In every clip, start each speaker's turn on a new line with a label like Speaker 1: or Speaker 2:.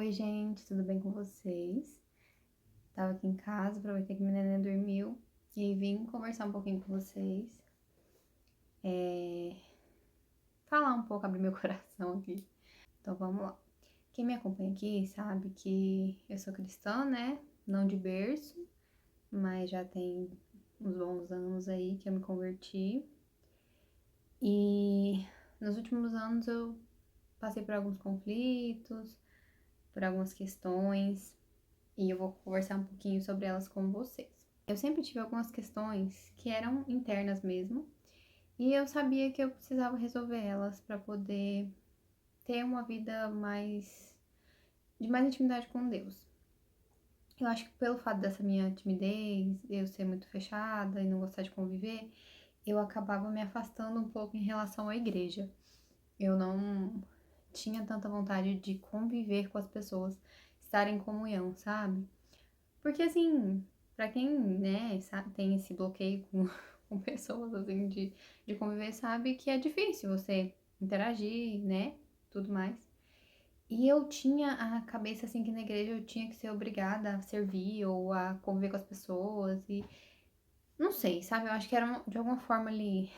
Speaker 1: Oi, gente, tudo bem com vocês? Tava aqui em casa, aproveitei que minha neném dormiu e vim conversar um pouquinho com vocês. Falar um pouco, abrir meu coração aqui. Então vamos lá. Quem me acompanha aqui sabe que eu sou cristã, né? Não de berço, mas já tem uns bons anos aí que eu me converti. E nos últimos anos eu passei por alguns conflitos, por algumas questões, e eu vou conversar um pouquinho sobre elas com vocês. Eu sempre tive algumas questões que eram internas mesmo, e eu sabia que eu precisava resolver elas para poder ter uma vida de mais intimidade com Deus. Eu acho que pelo fato dessa minha timidez, eu ser muito fechada e não gostar de conviver, eu acabava me afastando um pouco em relação à igreja. Eu não tinha tanta vontade de conviver com as pessoas, estar em comunhão, sabe? Porque assim, pra quem, né, sabe, tem esse bloqueio com pessoas, assim, de conviver, sabe que é difícil você interagir, né, tudo mais. E eu tinha a cabeça, assim, que na igreja eu tinha que ser obrigada a servir ou a conviver com as pessoas e... Não sei, sabe? Eu acho que era, de alguma forma ali,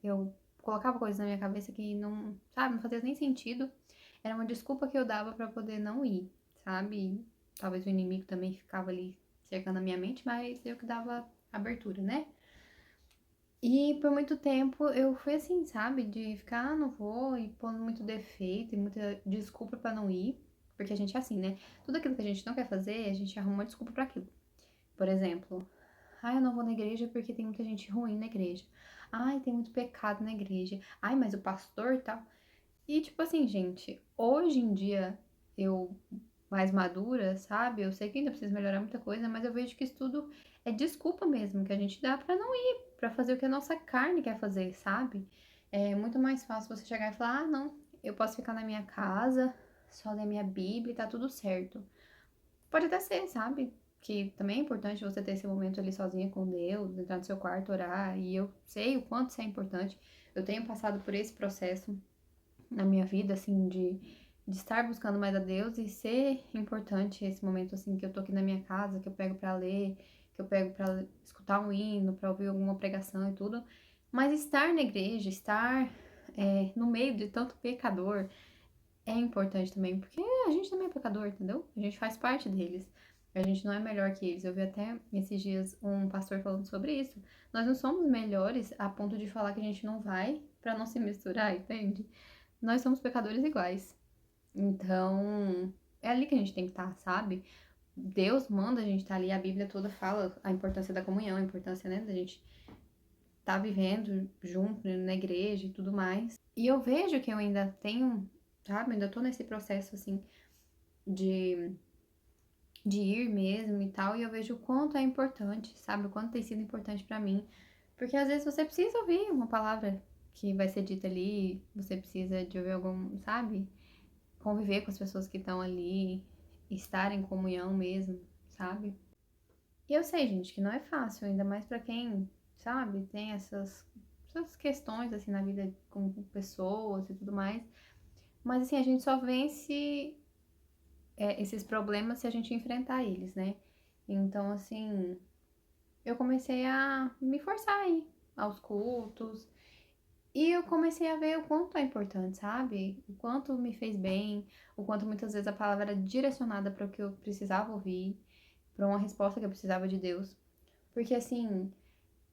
Speaker 1: eu colocava coisas na minha cabeça que não, sabe, não fazia nem sentido. Era uma desculpa que eu dava pra poder não ir, sabe? Talvez o inimigo também ficava ali cercando a minha mente, mas eu que dava abertura, né? E por muito tempo eu fui assim, sabe? De ficar, não vou, e pondo muito defeito e muita desculpa pra não ir. Porque a gente é assim, né? Tudo aquilo que a gente não quer fazer, a gente arruma uma desculpa pra aquilo. Por exemplo, ai, eu não vou na igreja porque tem muita gente ruim na igreja. Ai, tem muito pecado na igreja. Ai, mas o pastor e tal. E tipo assim, gente, hoje em dia eu mais madura, sabe? Eu sei que ainda preciso melhorar muita coisa, mas eu vejo que isso tudo é desculpa mesmo que a gente dá pra não ir, pra fazer o que a nossa carne quer fazer, sabe? É muito mais fácil você chegar e falar: "Ah, não, eu posso ficar na minha casa, só ler minha Bíblia e tá tudo certo". Pode até ser, sabe? Que também é importante você ter esse momento ali sozinha com Deus, entrar no seu quarto, orar, e eu sei o quanto isso é importante. Eu tenho passado por esse processo na minha vida, assim, de estar buscando mais a Deus e ser importante esse momento, assim, que eu tô aqui na minha casa, que eu pego pra ler, que eu pego pra escutar um hino, pra ouvir alguma pregação e tudo. Mas estar na igreja, estar no meio de tanto pecador, é importante também, porque a gente também é pecador, entendeu? A gente faz parte deles. A gente não é melhor que eles. Eu vi até esses dias um pastor falando sobre isso. Nós não somos melhores a ponto de falar que a gente não vai pra não se misturar, entende? Nós somos pecadores iguais. Então, é ali que a gente tem que estar, sabe? Deus manda a gente estar ali, a Bíblia toda fala a importância da comunhão, a importância, né, da gente estar vivendo junto na igreja e tudo mais. E eu vejo que eu ainda tenho, sabe, ainda tô nesse processo, assim, de, de ir mesmo e tal, e eu vejo o quanto é importante, sabe, o quanto tem sido importante pra mim. Porque às vezes você precisa ouvir uma palavra que vai ser dita ali, você precisa de ouvir algum, sabe? Conviver com as pessoas que estão ali, estar em comunhão mesmo, sabe? E eu sei, gente, que não é fácil, ainda mais pra quem, sabe, tem essas questões assim na vida com pessoas e tudo mais. Mas assim, a gente só vence esses problemas se a gente enfrentar eles, né? Então, assim, eu comecei a me forçar aí aos cultos. E eu comecei a ver o quanto é importante, sabe? O quanto me fez bem, o quanto muitas vezes a palavra era direcionada para o que eu precisava ouvir, para uma resposta que eu precisava de Deus. Porque assim,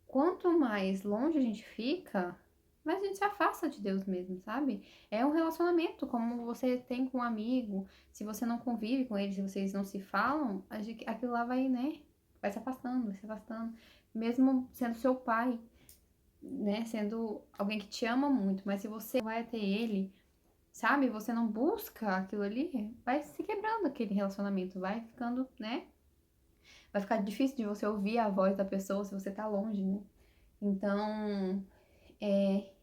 Speaker 1: quanto mais longe a gente fica, mais a gente se afasta de Deus mesmo, sabe? É um relacionamento como você tem com um amigo. Se você não convive com ele, se vocês não se falam, aquilo lá vai, né? Vai se afastando, vai se afastando. Mesmo sendo seu pai, né, sendo alguém que te ama muito, mas se você vai até ele, sabe, você não busca aquilo ali, vai se quebrando aquele relacionamento, vai ficando, né, vai ficar difícil de você ouvir a voz da pessoa se você tá longe, né. Então,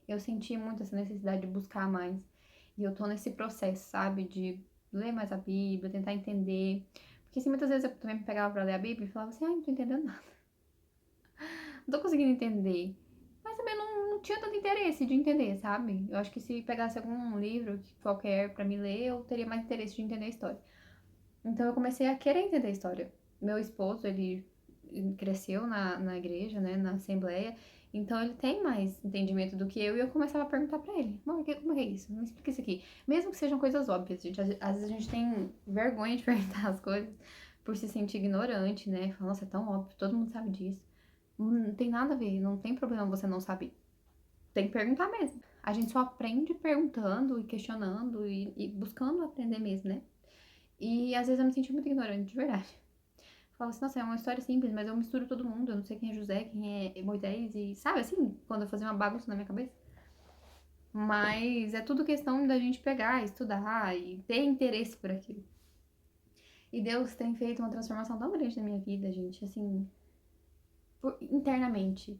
Speaker 1: eu senti muito essa necessidade de buscar mais, e eu tô nesse processo, sabe, de ler mais a Bíblia, tentar entender, porque assim, muitas vezes eu também me pegava pra ler a Bíblia e falava assim, ai, não tô entendendo nada, não tô conseguindo entender. Mas também não tinha tanto interesse de entender, sabe? Eu acho que se pegasse algum livro qualquer pra me ler, eu teria mais interesse de entender a história. Então eu comecei a querer entender a história. Meu esposo, ele cresceu na igreja, né, na assembleia, então ele tem mais entendimento do que eu, e eu começava a perguntar pra ele: "Mano, como é isso? Me explica isso aqui." Mesmo que sejam coisas óbvias, gente, às vezes a gente tem vergonha de perguntar as coisas por se sentir ignorante, né? Fala, nossa, é tão óbvio, todo mundo sabe disso. Não tem nada a ver, não tem problema você não saber. Tem que perguntar mesmo. A gente só aprende perguntando e questionando e buscando aprender mesmo, né? E às vezes eu me senti muito ignorante, de verdade. Falo assim, nossa, é uma história simples, mas eu misturo todo mundo. Eu não sei quem é José, quem é Moisés, e sabe assim, quando eu fazia uma bagunça na minha cabeça. Mas é tudo questão da gente pegar, estudar e ter interesse por aquilo. E Deus tem feito uma transformação tão grande na minha vida, gente, assim, internamente.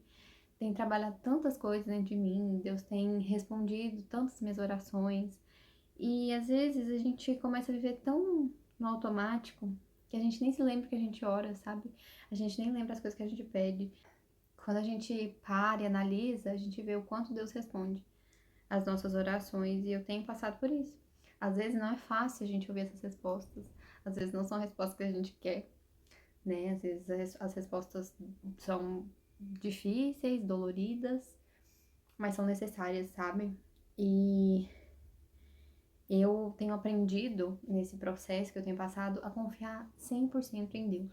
Speaker 1: Tem trabalhado tantas coisas dentro de mim, Deus tem respondido tantas minhas orações. E às vezes a gente começa a viver tão no automático que a gente nem se lembra que a gente ora, sabe? A gente nem lembra as coisas que a gente pede. Quando a gente para e analisa, a gente vê o quanto Deus responde às nossas orações, e eu tenho passado por isso. Às vezes não é fácil a gente ouvir essas respostas, às vezes não são respostas que a gente quer, né? Às vezes as respostas são difíceis, doloridas, mas são necessárias, sabe? E eu tenho aprendido nesse processo que eu tenho passado a confiar 100% em Deus,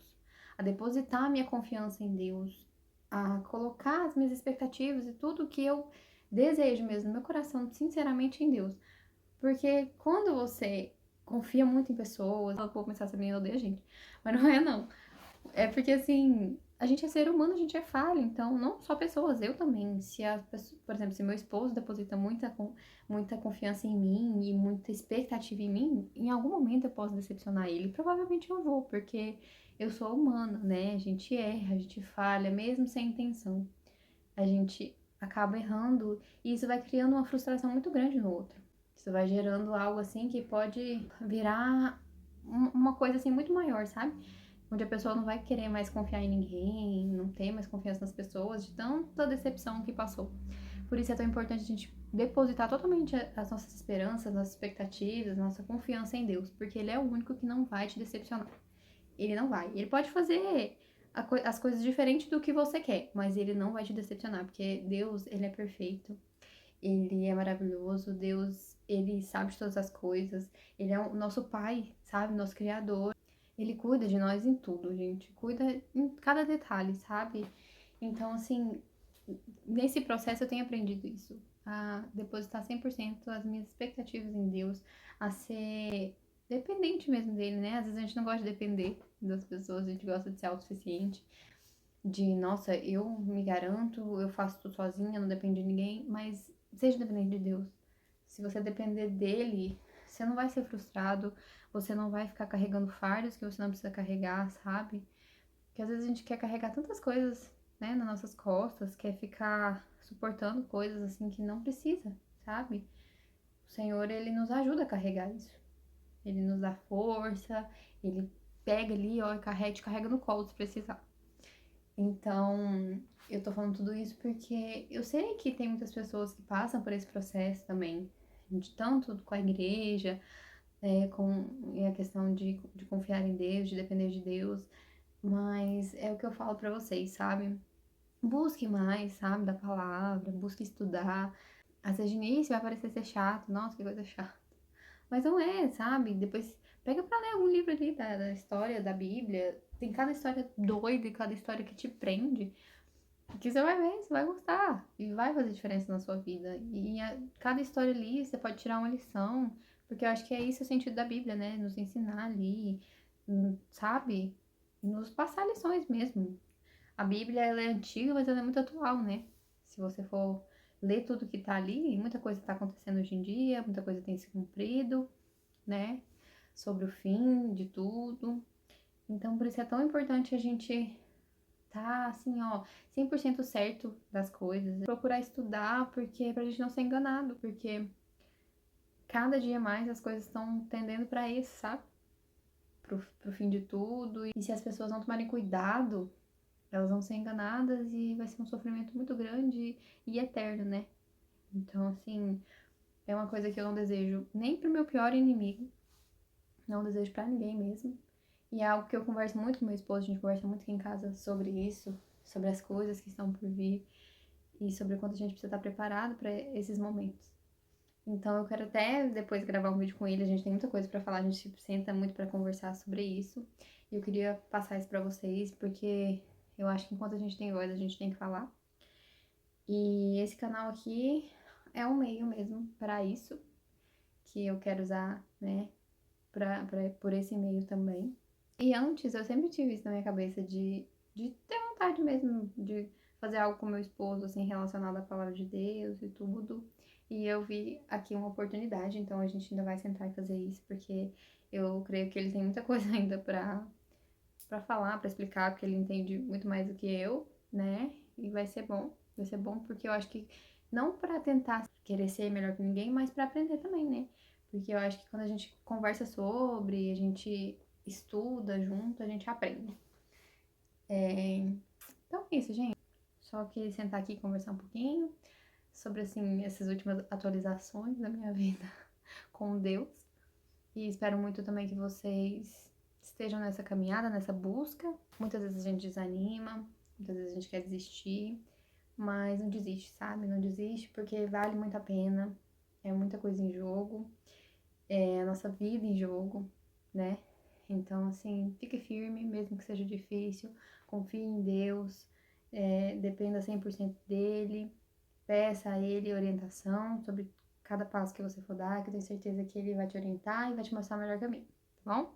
Speaker 1: a depositar a minha confiança em Deus, a colocar as minhas expectativas e tudo que eu desejo mesmo no meu coração, sinceramente em Deus. Porque quando você confia muito em pessoas, eu vou começar a ser menina odeia gente, mas não é não. É porque assim, a gente é ser humano, a gente é falho, então não só pessoas, eu também. Se a pessoa, por exemplo, se meu esposo deposita muita confiança em mim e muita expectativa em mim, em algum momento eu posso decepcionar ele. Provavelmente eu vou, porque eu sou humana, né? A gente erra, a gente falha, mesmo sem intenção. A gente acaba errando e isso vai criando uma frustração muito grande no outro. Isso vai gerando algo assim que pode virar uma coisa assim muito maior, sabe? Onde a pessoa não vai querer mais confiar em ninguém, não ter mais confiança nas pessoas, de tanta decepção que passou. Por isso é tão importante a gente depositar totalmente as nossas esperanças, nossas expectativas, nossa confiança em Deus, porque Ele é o único que não vai te decepcionar. Ele não vai. Ele pode fazer as coisas diferentes do que você quer, mas Ele não vai te decepcionar, porque Deus, Ele é perfeito. Ele é maravilhoso, Deus, ele sabe de todas as coisas, ele é o nosso pai, sabe? Nosso criador. Ele cuida de nós em tudo, gente. Cuida em cada detalhe, sabe? Então, assim, nesse processo eu tenho aprendido isso. A depositar 100% as minhas expectativas em Deus, a ser dependente mesmo dele, né? Às vezes a gente não gosta de depender das pessoas, a gente gosta de ser autossuficiente, de, nossa, eu me garanto, eu faço tudo sozinha, não dependo de ninguém, mas seja dependente de Deus. Se você depender dele, você não vai ser frustrado, você não vai ficar carregando fardos que você não precisa carregar, sabe? Porque às vezes a gente quer carregar tantas coisas, né, nas nossas costas, quer ficar suportando coisas assim que não precisa, sabe? O Senhor, ele nos ajuda a carregar isso. Ele nos dá força, ele pega ali, ó, e carrega, te carrega no colo se precisar. Então, eu tô falando tudo isso porque eu sei que tem muitas pessoas que passam por esse processo também, de tanto com a igreja, com a questão de confiar em Deus, de depender de Deus, mas é o que eu falo pra vocês, sabe? Busque mais, sabe, da palavra, busque estudar. Às vezes de início vai parecer ser chato, nossa, que coisa chata. Mas não é, sabe? Depois pega pra ler algum livro ali da história da Bíblia. Tem cada história doida e cada história que te prende. Que você vai ver, você vai gostar. E vai fazer diferença na sua vida. E cada história ali você pode tirar uma lição. Porque eu acho que é isso o sentido da Bíblia, né? Nos ensinar ali, sabe? Nos passar lições mesmo. A Bíblia, ela é antiga, mas ela é muito atual, né? Se você for ler tudo que tá ali, muita coisa tá acontecendo hoje em dia, muita coisa tem se cumprido, né? Sobre o fim de tudo. Então, por isso é tão importante a gente tá, assim, ó, 100% certo das coisas. Procurar estudar, porque pra gente não ser enganado, porque cada dia mais as coisas estão tendendo pra isso, sabe? Pro fim de tudo. E se as pessoas não tomarem cuidado, elas vão ser enganadas e vai ser um sofrimento muito grande e eterno, né? Então, assim, é uma coisa que eu não desejo nem pro meu pior inimigo, não desejo pra ninguém mesmo. E é algo que eu converso muito com meu esposo, a gente conversa muito aqui em casa sobre isso, sobre as coisas que estão por vir e sobre o quanto a gente precisa estar preparado para esses momentos. Então eu quero até depois gravar um vídeo com ele, a gente tem muita coisa pra falar, a gente senta muito pra conversar sobre isso. E eu queria passar isso pra vocês, porque eu acho que enquanto a gente tem voz, a gente tem que falar. E esse canal aqui é um meio mesmo pra isso, que eu quero usar, né, por esse meio também. E antes eu sempre tive isso na minha cabeça de ter vontade mesmo de fazer algo com meu esposo, assim, relacionado à palavra de Deus e tudo. E eu vi aqui uma oportunidade, então a gente ainda vai sentar e fazer isso, porque eu creio que ele tem muita coisa ainda pra falar, pra explicar, porque ele entende muito mais do que eu, né? E vai ser bom porque eu acho que não pra tentar querer ser melhor que ninguém, mas pra aprender também, né? Porque eu acho que quando a gente conversa sobre, a gente estuda junto, a gente aprende. Então é isso, gente. Só que sentar aqui e conversar um pouquinho sobre, assim, essas últimas atualizações da minha vida com Deus. E espero muito também que vocês estejam nessa caminhada, nessa busca. Muitas vezes a gente desanima, muitas vezes a gente quer desistir, mas não desiste, sabe? Não desiste porque vale muito a pena. É muita coisa em jogo, é a nossa vida em jogo, né? Então, assim, fique firme, mesmo que seja difícil, confie em Deus, dependa 100% dele, peça a ele orientação sobre cada passo que você for dar, que eu tenho certeza que ele vai te orientar e vai te mostrar o melhor caminho, tá bom?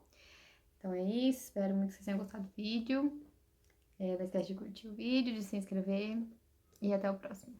Speaker 1: Então é isso, espero muito que vocês tenham gostado do vídeo. Não esquece de curtir o vídeo, de se inscrever e até o próximo.